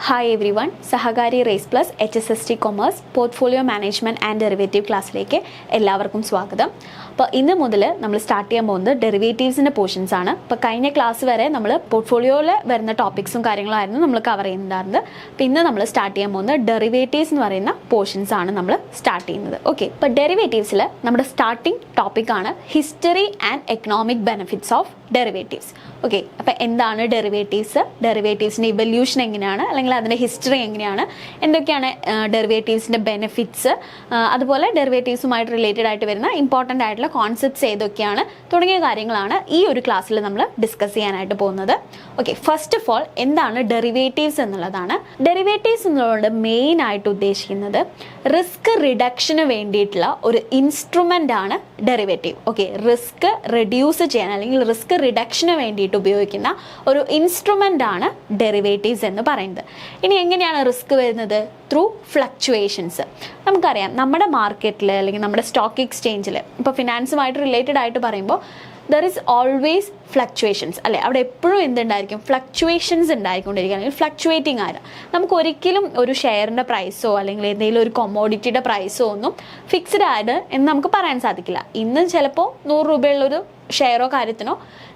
Hi everyone, സഹകാരി race plus HSST commerce portfolio management and derivative ക്ലാസ്സിലേക്ക് എല്ലാവർക്കും സ്വാഗതം. അപ്പോൾ ഇന്ന് മുതൽ നമ്മൾ സ്റ്റാർട്ട് ചെയ്യാൻ പോകുന്നത് ഡെറിവേറ്റീവ്സിൻ്റെ പോർഷൻസ് ആണ്. അപ്പോൾ കഴിഞ്ഞ ക്ലാസ് വരെ നമ്മൾ പോർട്ട്ഫോളിയോയിൽ വരുന്ന ടോപ്പിക്സും കാര്യങ്ങളായിരുന്നു നമ്മൾ കവർ ചെയ്യുന്നുണ്ടായിരുന്നത്. അപ്പോൾ ഇന്ന് നമ്മൾ സ്റ്റാർട്ട് ചെയ്യാൻ പോകുന്നത് ഡെറിവേറ്റീവ്സ് എന്ന് പറയുന്ന പോർഷൻസ് ആണ് നമ്മൾ സ്റ്റാർട്ട് ചെയ്യുന്നത്. ഓക്കെ, ഇപ്പോൾ ഡെറിവേറ്റീവ്സിൽ നമ്മുടെ സ്റ്റാർട്ടിംഗ് ടോപ്പിക്കാണ് history and economic benefits of derivatives. Okay, അപ്പോൾ എന്താണ് ഡെറിവേറ്റീവ്സ്, ഡെറിവേറ്റീവ്സിൻ്റെ ഇവല്യൂഷൻ എങ്ങനെയാണ്, അല്ലെങ്കിൽ അതിൻ്റെ ഹിസ്റ്ററി എങ്ങനെയാണ്, എന്തൊക്കെയാണ് ഡെറിവേറ്റീവ്സിൻ്റെ ബെനിഫിറ്റ്സ്, അതുപോലെ ഡെറിവേറ്റീവ്സുമായിട്ട് റിലേറ്റഡ് ആയിട്ട് വരുന്ന ഇമ്പോർട്ടൻ്റ് ആയിട്ടുള്ള കോൺസെപ്റ്റ്സ് ഏതൊക്കെയാണ് തുടങ്ങിയ കാര്യങ്ങളാണ് ഈ ഒരു ക്ലാസ്സിൽ നമ്മൾ ഡിസ്കസ് ചെയ്യാനായിട്ട് പോകുന്നത്. ഓക്കെ, ഫസ്റ്റ് ഓഫ് ഓൾ എന്താണ് ഡെറിവേറ്റീവ്സ് എന്നുള്ളതാണ്. ഡെറിവേറ്റീവ്സ് എന്നുള്ളത് മെയിൻ ആയിട്ട് ഉദ്ദേശിക്കുന്നത് റിസ്ക് റിഡക്ഷന് വേണ്ടിയിട്ടുള്ള ഒരു ഇൻസ്ട്രുമെൻ്റ് ആണ് ഡെറിവേറ്റീവ്. ഓക്കെ, റിസ്ക് റെഡ്യൂസ് ചെയ്യാൻ അല്ലെങ്കിൽ റിസ്ക് റിഡക്ഷന് വേണ്ടിയിട്ട് ഉപയോഗിക്കുന്ന ഒരു ഇൻസ്ട്രുമെൻ്റ് ആണ് ഡെറിവേറ്റീവ്സ് എന്ന് പറയുന്നത്. ഇനി എങ്ങനെയാണ് റിസ്ക് വരുന്നത്? Through fluctuations. നമുക്കറിയാം നമ്മുടെ മാർക്കറ്റിൽ അല്ലെങ്കിൽ നമ്മുടെ സ്റ്റോക്ക് എക്സ്ചേഞ്ചിൽ ഇപ്പോൾ ഫിനാൻസുമായിട്ട് റിലേറ്റഡ് ആയിട്ട് പറയുമ്പോൾ ദർ ഈസ് ഓൾവേസ് ഫ്ലക്ച്വേഷൻസ് അല്ലേ. അവിടെ എപ്പോഴും എന്തുണ്ടായിരിക്കും? ഫ്ലക്ച്വേഷൻസ് ഉണ്ടായിക്കൊണ്ടിരിക്കുക, അല്ലെങ്കിൽ ഫ്ലക്ച്വേറ്റിംഗ് ആണ്. നമുക്ക് ഒരിക്കലും ഒരു ഷെയറിൻ്റെ പ്രൈസോ അല്ലെങ്കിൽ എന്തെങ്കിലും ഒരു കൊമോഡിറ്റിയുടെ പ്രൈസോ ഒന്നും ഫിക്സ്ഡ് ആണ് എന്ന് നമുക്ക് പറയാൻ സാധിക്കില്ല. ഇന്ന് ചിലപ്പോൾ 100 രൂപയുള്ളൊരു ഷെയറോ കാര്യത്തിനോ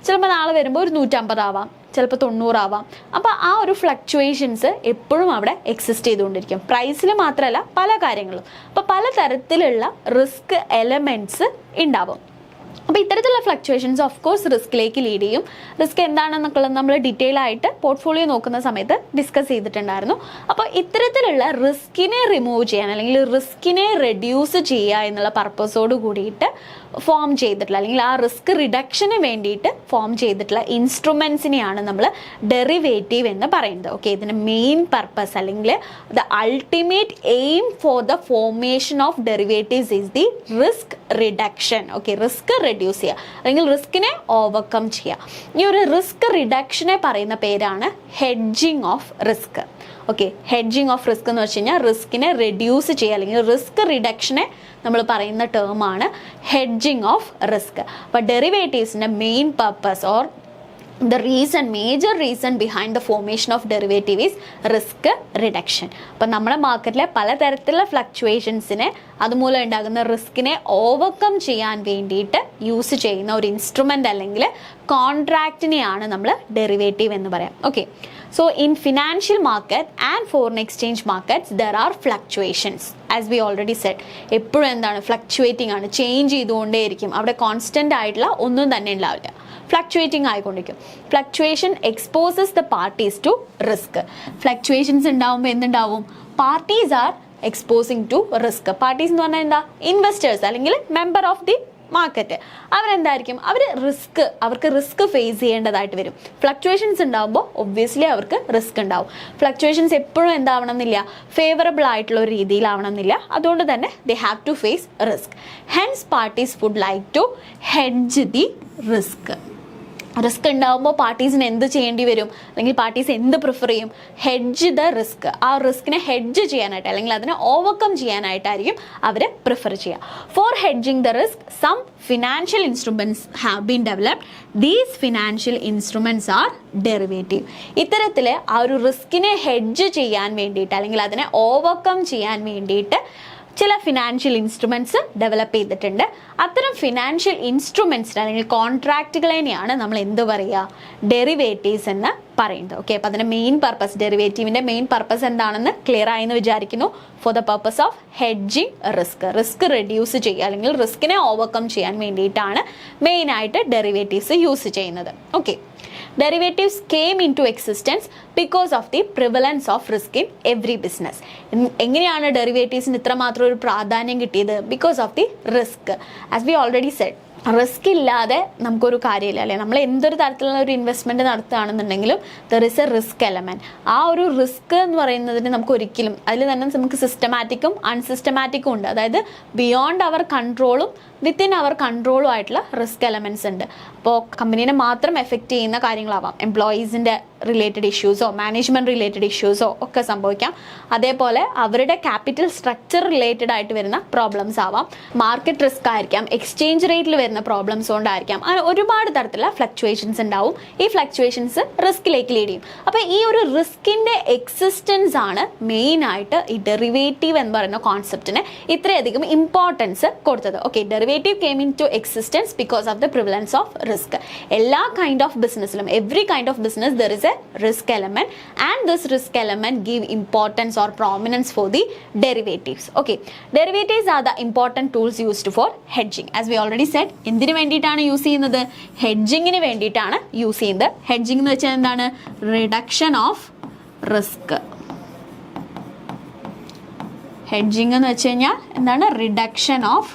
ചിലപ്പോൾ നാളെ വരുമ്പോൾ ഒരു 150 ആവാം, ചിലപ്പോൾ 90 ആവാം. അപ്പോൾ ആ ഒരു ഫ്ലക്ച്വേഷൻസ് എപ്പോഴും അവിടെ എക്സിസ്റ്റ് ചെയ്തുകൊണ്ടിരിക്കും. പ്രൈസിൽ മാത്രമല്ല പല കാര്യങ്ങളും. അപ്പോൾ പല തരത്തിലുള്ള റിസ്ക് എലമെൻറ്റ്സ് ഉണ്ടാവും. അപ്പോൾ ഇത്തരത്തിലുള്ള ഫ്ലക്ച്വേഷൻസ് ഓഫ് കോഴ്സ് റിസ്കിലേക്ക് ലീഡ് ചെയ്യും. റിസ്ക് എന്താണെന്നൊക്കെ നമ്മൾ ഡീറ്റെയിൽ ആയിട്ട് പോർട്ട്ഫോളിയോ നോക്കുന്ന സമയത്ത് ഡിസ്കസ് ചെയ്തിട്ടുണ്ടായിരുന്നു. അപ്പോൾ ഇത്തരത്തിലുള്ള റിസ്കിനെ റിമൂവ് ചെയ്യാൻ അല്ലെങ്കിൽ റിസ്കിനെ റെഡ്യൂസ് ചെയ്യുക എന്നുള്ള പർപ്പസോട് കൂടിയിട്ട് ഫോം ചെയ്തിട്ടുള്ള അല്ലെങ്കിൽ ആ റിസ്ക് റിഡക്ഷന് വേണ്ടിയിട്ട് ഫോം ചെയ്തിട്ടുള്ള ഇൻസ്ട്രുമെൻസിനെയാണ് നമ്മൾ ഡെറിവേറ്റീവ് എന്ന് പറയുന്നത്. ഓക്കെ, ഇതിൻ്റെ മെയിൻ പർപ്പസ് അല്ലെങ്കിൽ the ultimate aim for the formation of derivatives is the risk reduction. Okay, risk reduce ചെയ്യുക അല്ലെങ്കിൽ റിസ്കിനെ ഓവർകം ചെയ്യുക. ഈ ഒരു റിസ്ക് റിഡക്ഷനെ പറയുന്ന പേരാണ് hedging of risk. Okay, hedging of risk എന്ന് വെച്ച് കഴിഞ്ഞാൽ റിസ്കിനെ റെഡ്യൂസ് ചെയ്യുക അല്ലെങ്കിൽ റിസ്ക് റിഡക്ഷനെ നമ്മൾ പറയുന്ന ടേമാണ് ഹെഡ്ജിങ് ഓഫ് റിസ്ക്. അപ്പോൾ ഡെറിവേറ്റീവ്സിൻ്റെ main purpose or the major reason behind the formation of derivative is risk reduction. അപ്പോൾ നമ്മുടെ മാർക്കറ്റിലെ പലതരത്തിലുള്ള ഫ്ലക്ച്വേഷൻസിനെ അതുമൂലം ഉണ്ടാകുന്ന റിസ്കിനെ ഓവർകം ചെയ്യാൻ വേണ്ടിയിട്ട് യൂസ് ചെയ്യുന്ന ഒരു ഇൻസ്ട്രുമെൻ്റ് അല്ലെങ്കിൽ കോൺട്രാക്റ്റിനെയാണ് നമ്മൾ ഡെറിവേറ്റീവ് എന്ന് പറയാം. Okay, so in financial market and foreign exchange markets there are fluctuations as we already said. എപ്പോഴും എന്താണ്? ഫ്ലക്ച്വേറ്റിംഗ് ആണ്, ചേഞ്ച് ചെയ്തുകൊണ്ടേയിരിക്കും. അവിടെ കോൺസ്റ്റൻ്റ് ആയിട്ടുള്ള ഒന്നും തന്നെ ഉണ്ടാവില്ല, ഫ്ലക്ച്വേറ്റിംഗ് ആയിക്കൊണ്ടിരിക്കും. Fluctuation exposes the parties to risk. Fluctuations ഉണ്ടാവുമ്പോൾ എന്തുണ്ടാവും? Parties are exposing to risk. Parties എന്ന് പറഞ്ഞാൽ എന്താ? ഇൻവെസ്റ്റേഴ്സ് അല്ലെങ്കിൽ മെമ്പർ ഓഫ് ദി മാർക്കറ്റ്. അവരെന്തായിരിക്കും? അവർക്ക് റിസ്ക് ഫേസ് ചെയ്യേണ്ടതായിട്ട് വരും. ഫ്ലക്ച്വേഷൻസ് ഉണ്ടാകുമ്പോൾ ഒബ്വിയസ്ലി അവർക്ക് റിസ്ക് ഉണ്ടാവും. ഫ്ലക്ച്വേഷൻസ് എപ്പോഴും എന്താവണം എന്നില്ല, ഫേവറബിൾ ആയിട്ടുള്ള ഒരു രീതിയിലാവണം എന്നില്ല. അതുകൊണ്ട് തന്നെ they have to face risk. Hence parties would like to hedge the risk. Risk ഉണ്ടാകുമ്പോൾ പാർട്ടീസിന് എന്ത് ചെയ്യേണ്ടി വരും, അല്ലെങ്കിൽ പാർട്ടീസ് എന്ത് പ്രിഫർ ചെയ്യും? Hedge the risk. ആ റിസ്കിനെ ഹെഡ്ജ് ചെയ്യാനായിട്ട് അല്ലെങ്കിൽ അതിനെ ഓവർകം ചെയ്യാനായിട്ടായിരിക്കും അവർ പ്രിഫർ ചെയ്യുക. For hedging the risk some financial instruments have been developed. These financial instruments are derivative. ഇത്തരത്തിൽ ആ ഒരു റിസ്കിനെ ഹെഡ്ജ് ചെയ്യാൻ വേണ്ടിയിട്ട് അല്ലെങ്കിൽ അതിനെ ഓവർകം ചെയ്യാൻ വേണ്ടിയിട്ട് ചില ഫിനാൻഷ്യൽ ഇൻസ്ട്രുമെൻറ്റ്സ് ഡെവലപ്പ് ചെയ്തിട്ടുണ്ട്. അത്തരം ഫിനാൻഷ്യൽ ഇൻസ്ട്രുമെൻറ്റ്സിന് അല്ലെങ്കിൽ കോൺട്രാക്റ്റുകളെയാണ് നമ്മൾ എന്ത് പറയുക? ഡെറിവേറ്റീവ്സ് എന്ന് പറയുന്നത്. ഓക്കെ, അപ്പോൾ അതിൻ്റെ മെയിൻ പർപ്പസ്, ഡെറിവേറ്റീവിൻ്റെ മെയിൻ പർപ്പസ് എന്താണെന്ന് ക്ലിയർ ആയെന്ന് വിചാരിക്കുന്നു. Four the purpose of hedging risk reduce ചെയ്യുക അല്ലെങ്കിൽ റിസ്കിനെ ഓവർകം ചെയ്യാൻ വേണ്ടിയിട്ടാണ് മെയിനായിട്ട് ഡെറിവേറ്റീവ്സ് യൂസ് ചെയ്യുന്നത്. Okay, derivatives came into existence because of the prevalence of risk in every business. എങ്ങനെയാണ് ഡെറിവേറ്റീവ്സിന് ഇത്രമാത്രം ഒരു പ്രാധാന്യം കിട്ടിയത്? Because of the risk. As we already said, risk ഇല്ലാതെ നമുക്കൊരു കാര്യമില്ല അല്ലേ. നമ്മൾ എന്തൊരു തരത്തിലുള്ള ഒരു ഇൻവെസ്റ്റ്മെൻറ്റ് നടത്തുകയാണെന്നുണ്ടെങ്കിലും there is a risk element. ആ ഒരു റിസ്ക് എന്ന് പറയുന്നതിന് നമുക്ക് ഒരിക്കലും അതിൽ തന്നെ നമുക്ക് സിസ്റ്റമാറ്റിക്കും അൺസിസ്റ്റമാറ്റിക്കും ഉണ്ട്. അതായത് ബിയോണ്ട് അവർ കൺട്രോളും വിത്തിൻ അവർ കൺട്രോളും ആയിട്ടുള്ള റിസ്ക് എലമെൻറ്റ്സ് ഉണ്ട്. അപ്പോൾ കമ്പനീനെ മാത്രം എഫക്റ്റ് ചെയ്യുന്ന കാര്യങ്ങളാവാം, എംപ്ലോയീസിൻ്റെ റിലേറ്റഡ് ഇഷ്യൂസോ മാനേജ്മെൻറ്റ് റിലേറ്റഡ് ഇഷ്യൂസോ ഒക്കെ സംഭവിക്കാം. അതേപോലെ അവരുടെ ക്യാപിറ്റൽ സ്ട്രക്ചർ റിലേറ്റഡ് ആയിട്ട് വരുന്ന പ്രോബ്ലംസ് ആവാം, മാർക്കറ്റ് റിസ്ക് ആയിരിക്കാം, എക്സ്ചേഞ്ച് റേറ്റിൽ വരുന്ന പ്രോബ്ലംസ് കൊണ്ടായിരിക്കാം. അങ്ങനെ ഒരുപാട് തരത്തിലുള്ള ഫ്ലക്ച്വേഷൻസ് ഉണ്ടാവും. ഈ ഫ്ലക്ച്വേഷൻസ് റിസ്കിലേക്ക് ലീഡ് ചെയ്യും. അപ്പോൾ ഈ ഒരു റിസ്കിൻ്റെ എക്സിസ്റ്റൻസ് ആണ് മെയിനായിട്ട് ഈ ഡെറിവേറ്റീവ് എന്ന് പറയുന്ന കോൺസെപ്റ്റിന് ഇത്രയധികം ഇമ്പോർട്ടൻസ് കൊടുത്തത്. Okay, derivative came into existence because of the prevalence of risk. എല്ലാ കൈൻഡ് ഓഫ് ബിസിനസ്സിലും, every kind of business there is risk element, and this risk element give importance or prominence for the derivatives. Okay, derivatives are the important tools used for hedging. As we already said, എന്തിനു വേണ്ടിയിട്ടാണ് use ചെയ്യുന്നത്? ഹെഡ്ജിങ്ങിന് വേണ്ടിയിട്ടാണ് use ചെയ്യുന്നത്. Hedging എന്ന് വെച്ചാൽ എന്താണ്? Reduction of risk. Hedging എന്ന് വെച്ച് കഴിഞ്ഞാൽ എന്താണ്? Reduction of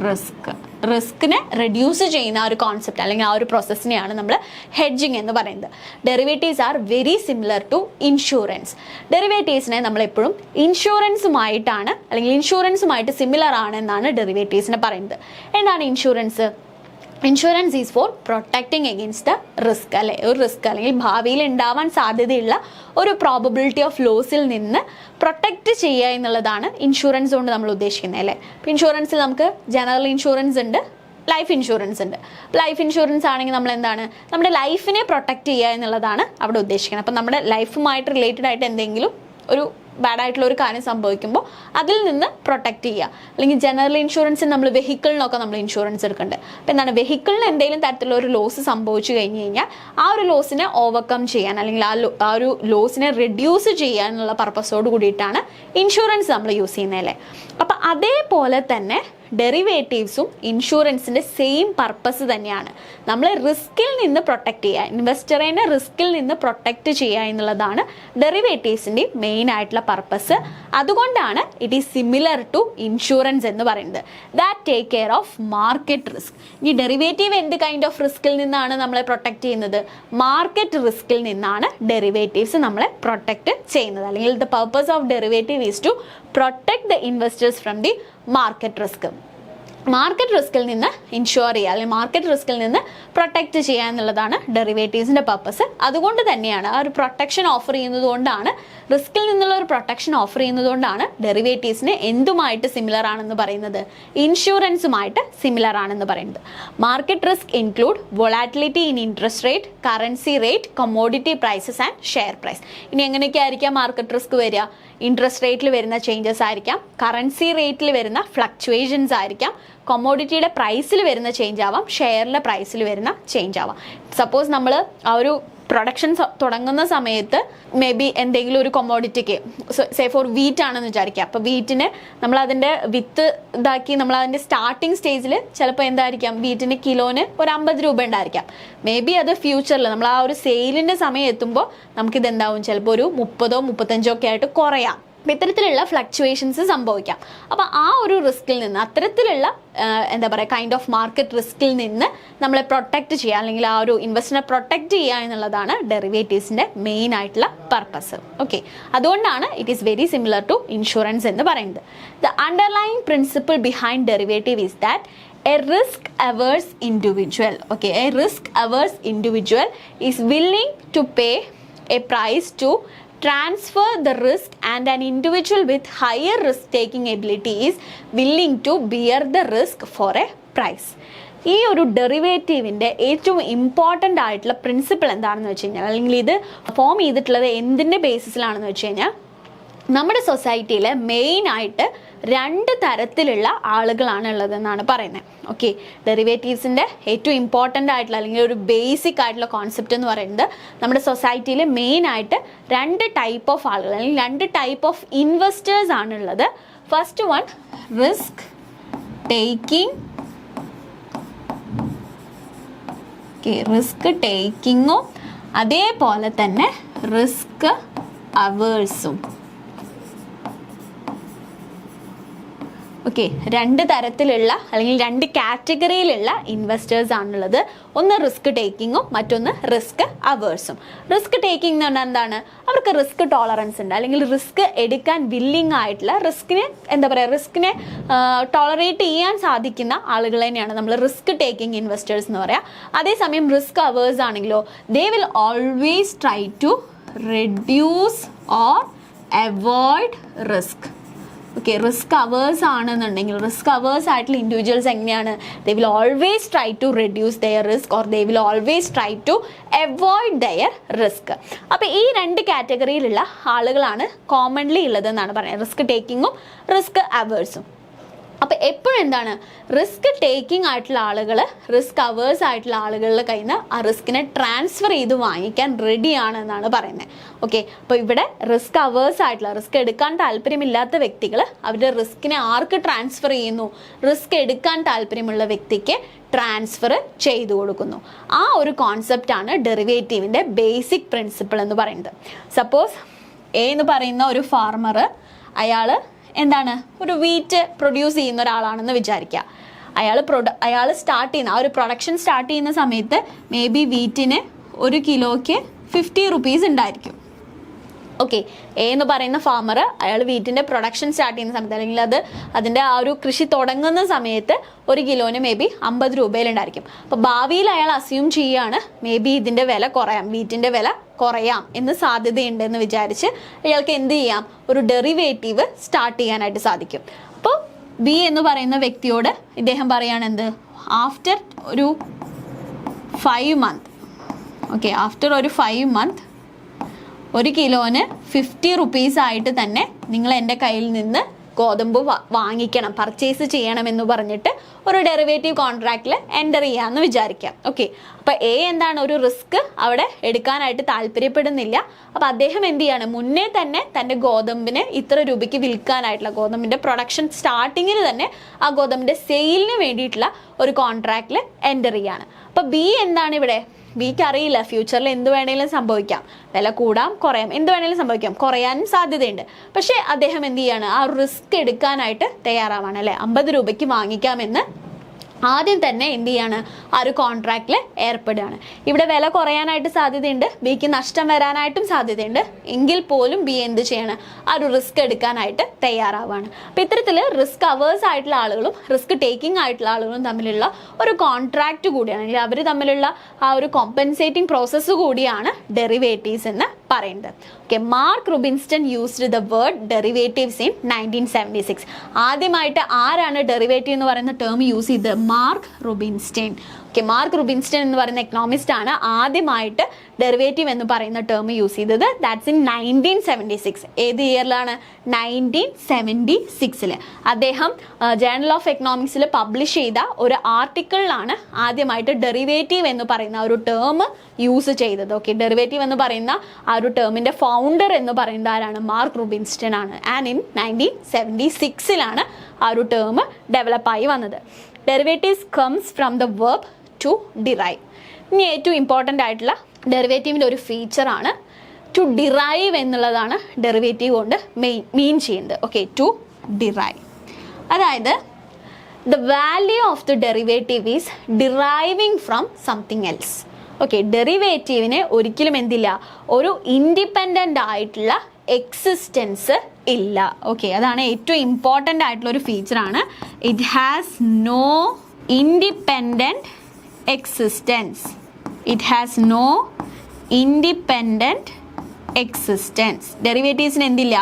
risk. റിസ്കിനെ റെഡ്യൂസ് ചെയ്യുന്ന ആ ഒരു കോൺസെപ്റ്റ് അല്ലെങ്കിൽ ആ ഒരു പ്രോസസ്സിനെയാണ് നമ്മൾ ഹെഡ്ജിങ് എന്ന് പറയുന്നത്. Derivatives are very similar to insurance. ഡെറിവേറ്റീവ്സിനെ നമ്മളെപ്പോഴും ഇൻഷുറൻസുമായിട്ടാണ് അല്ലെങ്കിൽ ഇൻഷുറൻസുമായിട്ട് സിമിലർ ആണ് എന്നാണ് ഡെറിവേറ്റീവ്സിനെ പറയുന്നത്. എന്താണ് insurance? Insurance is four protecting against the risk, അല്ലെ? ഒരു റിസ്ക് അല്ലെങ്കിൽ ഭാവിയിൽ ഉണ്ടാവാൻ സാധ്യതയുള്ള ഒരു പ്രോബബിലിറ്റി ഓഫ് ലോസിൽ നിന്ന് പ്രൊട്ടക്റ്റ് ചെയ്യുക എന്നുള്ളതാണ് ഇൻഷുറൻസ് കൊണ്ട് നമ്മൾ ഉദ്ദേശിക്കുന്നത്, അല്ലേ? ഇപ്പോൾ ഇൻഷുറൻസിൽ നമുക്ക് ജനറൽ ഇൻഷുറൻസ് ഉണ്ട്, ലൈഫ് ഇൻഷുറൻസ് ഉണ്ട്. ലൈഫ് ഇൻഷുറൻസ് ആണെങ്കിൽ നമ്മൾ എന്താണ്? നമ്മുടെ ലൈഫിനെ പ്രൊട്ടക്റ്റ് ചെയ്യുക എന്നുള്ളതാണ് അവിടെ ഉദ്ദേശിക്കുന്നത്. അപ്പം നമ്മുടെ ലൈഫുമായിട്ട് റിലേറ്റഡ് ആയിട്ട് എന്തെങ്കിലും ഒരു ബാഡ് ആയിട്ടുള്ള ഒരു കാര്യം സംഭവിക്കുമ്പോൾ അതിൽ നിന്ന് പ്രൊട്ടക്റ്റ് ചെയ്യുക. അല്ലെങ്കിൽ ജനറൽ ഇൻഷുറൻസിന് നമ്മൾ വെഹിക്കിളിനൊക്കെ നമ്മൾ ഇൻഷുറൻസ് എടുക്കുന്നുണ്ട്. അപ്പോൾ എന്താണ്? വെഹിക്കിളിന് എന്തെങ്കിലും തരത്തിലുള്ള ഒരു ലോസ് സംഭവിച്ചു കഴിഞ്ഞ് കഴിഞ്ഞാൽ ആ ഒരു ലോസിനെ ഓവർകം ചെയ്യാൻ അല്ലെങ്കിൽ ആ ഒരു ലോസിനെ റെഡ്യൂസ് ചെയ്യാനുള്ള പർപ്പസോട് കൂടിയിട്ടാണ് ഇൻഷുറൻസ് നമ്മൾ യൂസ് ചെയ്യുന്നത്, അല്ലേ? അപ്പം അതേപോലെ തന്നെ ഡെറിവേറ്റീവ്സും ഇൻഷുറൻസിൻ്റെ സെയിം പർപ്പസ് തന്നെയാണ്. നമ്മൾ റിസ്കിൽ നിന്ന് പ്രൊട്ടക്റ്റ് ചെയ്യുക, ഇൻവെസ്റ്ററിനെ റിസ്കിൽ നിന്ന് പ്രൊട്ടക്റ്റ് ചെയ്യുക എന്നുള്ളതാണ് ഡെറിവേറ്റീവ്സിൻ്റെ മെയിൻ ആയിട്ടുള്ള പർപ്പസ്. അതുകൊണ്ടാണ് it is similar to insurance എന്ന് പറയുന്നത്. That take care of market risk. ഈ ഡെറിവേറ്റീവ് എന്ത് കൈൻഡ് ഓഫ് റിസ്കിൽ നിന്നാണ് നമ്മളെ പ്രൊട്ടക്റ്റ് ചെയ്യുന്നത്? മാർക്കറ്റ് റിസ്കിൽ നിന്നാണ് ഡെറിവേറ്റീവ്സ് നമ്മളെ പ്രൊട്ടക്റ്റ് ചെയ്യുന്നത്. അല്ലെങ്കിൽ the purpose of derivative is to protect the investors from the market risk. Market റിസ്കിൽ നിന്ന് ഇൻഷുർ ചെയ്യുക അല്ലെങ്കിൽ മാർക്കറ്റ് റിസ്കിൽ നിന്ന് പ്രൊട്ടക്റ്റ് ചെയ്യുക എന്നുള്ളതാണ് ഡെറിവേറ്റീവ്സിൻ്റെ പർപ്പസ്. അതുകൊണ്ട് തന്നെയാണ് ആ ഒരു പ്രൊട്ടക്ഷൻ ഓഫർ ചെയ്യുന്നത് കൊണ്ടാണ്, റിസ്കിൽ നിന്നുള്ള ഒരു പ്രൊട്ടക്ഷൻ ഓഫർ ചെയ്യുന്നത് കൊണ്ടാണ് ഡെറിവേറ്റീവ്സിന് എന്തുമായിട്ട് സിമിലർ ആണെന്ന് പറയുന്നത്? ഇൻഷുറൻസുമായിട്ട് സിമിലർ ആണെന്ന് പറയുന്നത്. Market risk include volatility in interest rate, currency rate, commodity prices and share price. ഇനി എങ്ങനെയൊക്കെ ആയിരിക്കാം മാർക്കറ്റ് റിസ്ക് വരിക? ഇൻട്രസ്റ്റ് റേറ്റിൽ വരുന്ന ചേഞ്ചസ് ആയിരിക്കാം, കറൻസി റേറ്റിൽ വരുന്ന ഫ്ലക്ച്വേഷൻസ് ആയിരിക്കാം, കൊമോഡിറ്റിയുടെ പ്രൈസിൽ വരുന്ന ചേഞ്ച് ആവാം, ഷെയറിലെ പ്രൈസിൽ വരുന്ന ചേഞ്ച് ആവാം. സപ്പോസ് നമ്മൾ ആ ഒരു പ്രൊഡക്ഷൻ തുടങ്ങുന്ന സമയത്ത് മേ ബി എന്തെങ്കിലും ഒരു കൊമോഡിറ്റിക്ക് സേ ഫോർ വീറ്റ് ആണെന്ന് വിചാരിക്കുക. അപ്പോൾ വീറ്റിന് നമ്മളതിൻ്റെ വിത്ത് ഇതാക്കി നമ്മളതിൻ്റെ സ്റ്റാർട്ടിങ് സ്റ്റേജിൽ ചിലപ്പോൾ എന്തായിരിക്കാം? വീറ്റിന് കിലോന് ഒരു 50 രൂപ ഉണ്ടായിരിക്കാം. മേ ബി അത് ഫ്യൂച്ചറിൽ നമ്മൾ ആ ഒരു സെയിലിൻ്റെ സമയം എത്തുമ്പോൾ നമുക്കിത് എന്താവും? ചിലപ്പോൾ ഒരു 30 35 ഒക്കെ ആയിട്ട് കുറയാം. അപ്പം ഇത്തരത്തിലുള്ള ഫ്ലക്ച്വേഷൻസ് സംഭവിക്കാം. അപ്പോൾ ആ ഒരു റിസ്കിൽ നിന്ന്, അത്തരത്തിലുള്ള എന്താ പറയുക കൈൻഡ് ഓഫ് മാർക്കറ്റ് റിസ്കിൽ നിന്ന് നമ്മളെ പ്രൊട്ടക്റ്റ് ചെയ്യുക അല്ലെങ്കിൽ ആ ഒരു ഇൻവെസ്റ്ററിനെ പ്രൊട്ടക്റ്റ് ചെയ്യുക എന്നുള്ളതാണ് ഡെറിവേറ്റീവ്സിൻ്റെ മെയിൻ ആയിട്ടുള്ള പർപ്പസ്. ഓക്കെ, അതുകൊണ്ടാണ് it is very similar to insurance എന്ന് പറയുന്നത്. The underlying principle behind derivative is that a risk-averse individual, okay, a risk-averse individual is willing to pay a price to transfer the risk, and an individual with higher risk-taking ability is willing to bear the risk for a price. ഈ ഒരു ഡെറിവേറ്റീവിൻ്റെ ഏറ്റവും important ആയിട്ടുള്ള principle എന്താണെന്ന് വെച്ച് കഴിഞ്ഞാൽ, അല്ലെങ്കിൽ ഇത് form ചെയ്തിട്ടുള്ളത് എന്തിൻ്റെ ബേസിസിലാണെന്ന് വെച്ച് കഴിഞ്ഞാൽ, നമ്മുടെ സൊസൈറ്റിയിൽ മെയിനായിട്ട് 2 തരത്തിലുള്ള ആളുകളാണ് ഉള്ളതെന്നാണ് പറയുന്നത്. ഓക്കെ, ഡെറിവേറ്റീവ്സിൻ്റെ ഏറ്റവും ഇമ്പോർട്ടൻ്റ് ആയിട്ടുള്ള അല്ലെങ്കിൽ ഒരു ബേസിക് ആയിട്ടുള്ള കോൺസെപ്റ്റ് എന്ന് പറയുന്നത് നമ്മുടെ സൊസൈറ്റിയിൽ മെയിനായിട്ട് 2 ടൈപ്പ് ഓഫ് ആളുകൾ അല്ലെങ്കിൽ 2 ടൈപ്പ് ഓഫ് ഇൻവെസ്റ്റേഴ്സ് ആണുള്ളത്. First one, risk taking. Risk ടേക്കിങ്ങും അതേപോലെ തന്നെ റിസ്ക് അവേഴ്സും. ഓക്കെ, രണ്ട് തരത്തിലുള്ള അല്ലെങ്കിൽ രണ്ട് കാറ്റഗറിയിലുള്ള ഇൻവെസ്റ്റേഴ്സ് ആണുള്ളത്. ഒന്ന് റിസ്ക് ടേക്കിങ്ങും മറ്റൊന്ന് റിസ്ക് അവേഴ്സും. റിസ്ക് ടേക്കിംഗ് എന്ന് പറഞ്ഞാൽ എന്താണ്? അവർക്ക് റിസ്ക് ടോളറൻസ് ഉണ്ട്, അല്ലെങ്കിൽ റിസ്ക് എടുക്കാൻ വില്ലിങ് ആയിട്ടുള്ള, റിസ്കിനെ ടോളറേറ്റ് ചെയ്യാൻ സാധിക്കുന്ന ആളുകൾ തന്നെയാണ് നമ്മൾ റിസ്ക് ടേക്കിംഗ് ഇൻവെസ്റ്റേഴ്സ് എന്ന് പറയാം. അതേസമയം റിസ്ക് അവേഴ്സ് ആണെങ്കിലോ, they will always try to reduce or avoid risk. Okay, risk averse ആണെന്നുണ്ടെങ്കിൽ, റിസ്ക് അവേഴ്സ് ആയിട്ടുള്ള ഇൻഡിവിജ്വൽസ് എങ്ങനെയാണ്? They will always try to reduce their risk or they will always try to avoid their risk. അപ്പോൾ ഈ രണ്ട് കാറ്റഗറിയിലുള്ള ആളുകളാണ് commonly ഉള്ളതെന്നാണ് പറയുന്നത്, risk ടേക്കിങ്ങും risk അവേഴ്സും. അപ്പോൾ എപ്പോഴും എന്താണ്, റിസ്ക് ടേക്കിംഗ് ആയിട്ടുള്ള ആളുകൾ റിസ്ക് അവേഴ്സ് ആയിട്ടുള്ള ആളുകളുടെ കയ്യിൽ നിന്ന് ആ റിസ്കിനെ ട്രാൻസ്ഫർ ചെയ്ത് വാങ്ങിക്കാൻ റെഡിയാണ് എന്നാണ് പറയുന്നത്. ഓക്കെ, അപ്പോൾ ഇവിടെ റിസ്ക് അവേഴ്സ് ആയിട്ടുള്ള, റിസ്ക് എടുക്കാൻ താല്പര്യമില്ലാത്ത വ്യക്തികൾ അവരുടെ റിസ്കിനെ ആർക്ക് ട്രാൻസ്ഫർ ചെയ്യുന്നു? റിസ്ക് എടുക്കാൻ താല്പര്യമുള്ള വ്യക്തിക്ക് ട്രാൻസ്ഫർ ചെയ്തു കൊടുക്കുന്നു. ആ ഒരു കോൺസെപ്റ്റാണ് ഡെറിവേറ്റീവിൻ്റെ ബേസിക് പ്രിൻസിപ്പിൾ എന്ന് പറയുന്നത്. സപ്പോസ് എ എന്ന് പറയുന്ന ഒരു ഫാർമർ, അയാൾ എന്താണ്, ഒരു വീറ്റ് പ്രൊഡ്യൂസ് ചെയ്യുന്ന ഒരാളാണെന്ന് വിചാരിക്കുക. അയാൾ സ്റ്റാർട്ട് ചെയ്യുന്ന ആ ഒരു പ്രൊഡക്ഷൻ സ്റ്റാർട്ട് ചെയ്യുന്ന സമയത്ത് മേ ബി വീറ്റിന് 1 കിലോയ്ക്ക് 50 rupees ഉണ്ടായിരിക്കും. ഓക്കെ, എ എന്ന് പറയുന്ന ഫാമർ അയാൾ വീറ്റിൻ്റെ പ്രൊഡക്ഷൻ സ്റ്റാർട്ട് ചെയ്യുന്ന സമയത്ത്, അല്ലെങ്കിൽ അതിൻ്റെ ആ ഒരു കൃഷി തുടങ്ങുന്ന സമയത്ത് 1 കിലോന് മേ ബി 50 രൂപയിലുണ്ടായിരിക്കും. അപ്പോൾ ഭാവിയിൽ അയാൾ അസ്യൂം ചെയ്യുകയാണ് മേ ബി ഇതിൻ്റെ വില കുറയാം, വീറ്റിൻ്റെ വില കുറയാം എന്ന് സാധ്യതയുണ്ട് എന്ന് വിചാരിച്ച് അയാൾക്ക് എന്ത് ചെയ്യാം? ഒരു ഡെറിവേറ്റീവ് സ്റ്റാർട്ട് ചെയ്യാനായിട്ട് സാധിക്കും. അപ്പോൾ ബി എന്ന് പറയുന്ന വ്യക്തിയോട് ഇദ്ദേഹം പറയാണ് എന്ത്? ആഫ്റ്റർ ഒരു 5 months, ഓക്കെ, ആഫ്റ്റർ ഒരു 5 months 1 കിലോന് 50 rupees ആയിട്ട് തന്നെ നിങ്ങൾ എൻ്റെ കയ്യിൽ നിന്ന് ഗോതമ്പ് വാങ്ങിക്കണം, പർച്ചേസ് ചെയ്യണമെന്ന് പറഞ്ഞിട്ട് ഒരു ഡെറിവേറ്റീവ് കോൺട്രാക്റ്റിൽ എൻ്റർ ചെയ്യാമെന്ന് വിചാരിക്കാം. ഓക്കെ, അപ്പോൾ എ എന്താണ്, ഒരു റിസ്ക് അവിടെ എടുക്കാനായിട്ട് താല്പര്യപ്പെടുന്നില്ല. അപ്പോൾ അദ്ദേഹം എന്ത് ചെയ്യാണ്? മുന്നേ തന്നെ തൻ്റെ ഗോതമ്പിന് ഇത്ര രൂപയ്ക്ക് വിൽക്കാനായിട്ടുള്ള, ഗോതമ്പിൻ്റെ പ്രൊഡക്ഷൻ സ്റ്റാർട്ടിങ്ങിൽ തന്നെ ആ ഗോതമ്പിൻ്റെ സെയിലിന് വേണ്ടിയിട്ടുള്ള ഒരു കോൺട്രാക്റ്റിൽ എൻ്റർ ചെയ്യാണ്. അപ്പോൾ ബി എന്താണ് ഇവിടെ? ബിക്ക് അറിയില്ല ഫ്യൂച്ചറിൽ എന്ത് വേണമെങ്കിലും സംഭവിക്കാം, വില കൂടാം കുറയാം, എന്ത് വേണമെങ്കിലും സംഭവിക്കാം, കുറയാനും സാധ്യതയുണ്ട്. പക്ഷേ അദ്ദേഹം എന്ത് ചെയ്യാണ്? ആ റിസ്ക് എടുക്കാനായിട്ട് തയ്യാറാവാണ്, അല്ലേ? 50 രൂപയ്ക്ക് വാങ്ങിക്കാമെന്ന് ആദ്യം തന്നെ എന്ത് ചെയ്യാണ്? ആ ഒരു കോൺട്രാക്റ്റിൽ ഏർപ്പെടുകയാണ്. ഇവിടെ വില കുറയാനായിട്ട് സാധ്യതയുണ്ട്, ബിക്ക് നഷ്ടം വരാനായിട്ടും സാധ്യതയുണ്ട്. എങ്കിൽ പോലും ബി എന്ത് ചെയ്യാണ്? ആ ഒരു റിസ്ക് എടുക്കാനായിട്ട് തയ്യാറാവുകയാണ്. അപ്പോൾ ഇത്തരത്തിൽ റിസ്ക് അവേഴ്സ് ആയിട്ടുള്ള ആളുകളും റിസ്ക് ടേക്കിംഗ് ആയിട്ടുള്ള ആളുകളും തമ്മിലുള്ള ഒരു കോൺട്രാക്റ്റ് കൂടിയാണ്, അല്ലെങ്കിൽ അവർ തമ്മിലുള്ള ആ ഒരു കോമ്പൻസേറ്റിംഗ് പ്രോസസ്സ് കൂടിയാണ് ഡെറിവേറ്റീവ്സ് എന്ന് പറയുന്നത്. Okay, Mark Rubinstein used the word derivatives in 1976. ആദ്യമായിട്ട് ആരാണ് ഡെറിവേറ്റീവ് എന്ന് പറയുന്ന ടേം യൂസ് ചെയ്തത്? Mark Rubinstein. Okay, Mark Rubinstein എന്ന് പറയുന്ന എക്കണോമിസ്റ്റ് ആണ് ആദ്യമായിട്ട് ഡെറിവേറ്റീവ് എന്ന് പറയുന്ന ടേം യൂസ് ചെയ്തത്. That's in 1976. ഏത് ഇയറിലാണ്? 1976. അദ്ദേഹം ജേർണൽ ഓഫ് എക്കണോമിക്സിൽ പബ്ലിഷ് ചെയ്ത ഒരു ആർട്ടിക്കിളിലാണ് ആദ്യമായിട്ട് ഡെറിവേറ്റീവ് എന്ന് പറയുന്ന ഒരു ടേം യൂസ് ചെയ്തത്. ഓക്കെ, ഡെറിവേറ്റീവ് എന്ന് പറയുന്ന ആ ഒരു ടേമിൻ്റെ ഫൗണ്ടർ എന്ന് പറയുന്നത് ആരാണ്? മാർക്ക് റുബിൻസ്റ്റൺ ആണ്. ആൻഡ് ഇൻ 1976 ആ ഒരു ടേം ഡെവലപ്പായി വന്നത്. Derivatives comes from the verb to derive. ഇനി ഏറ്റവും ഇമ്പോർട്ടൻ്റ് ആയിട്ടുള്ള ഡെറിവേറ്റീവിൻ്റെ ഒരു ഫീച്ചറാണ് ടു ഡിറൈവ് എന്നുള്ളതാണ് ഡെറിവേറ്റീവ് കൊണ്ട് മീൻ ചെയ്യുന്നത്. ഓക്കെ, ടു ഡിറൈവ്, അതായത് the value of the derivative is deriving from something else. Okay, ഡെറിവേറ്റീവിന് ഒരിക്കലും എന്തില്ല? ഒരു ഇൻഡിപെൻഡൻ്റ് ആയിട്ടുള്ള എക്സിസ്റ്റൻസ് ഇല്ല. ഓക്കെ, അതാണ് ഏറ്റവും ഇമ്പോർട്ടൻ്റ് ആയിട്ടുള്ള ഒരു ഫീച്ചറാണ്. It has no independent existence. It has no independent existence. ഡെറിവേറ്റീവ്സിന് എന്തില്ല?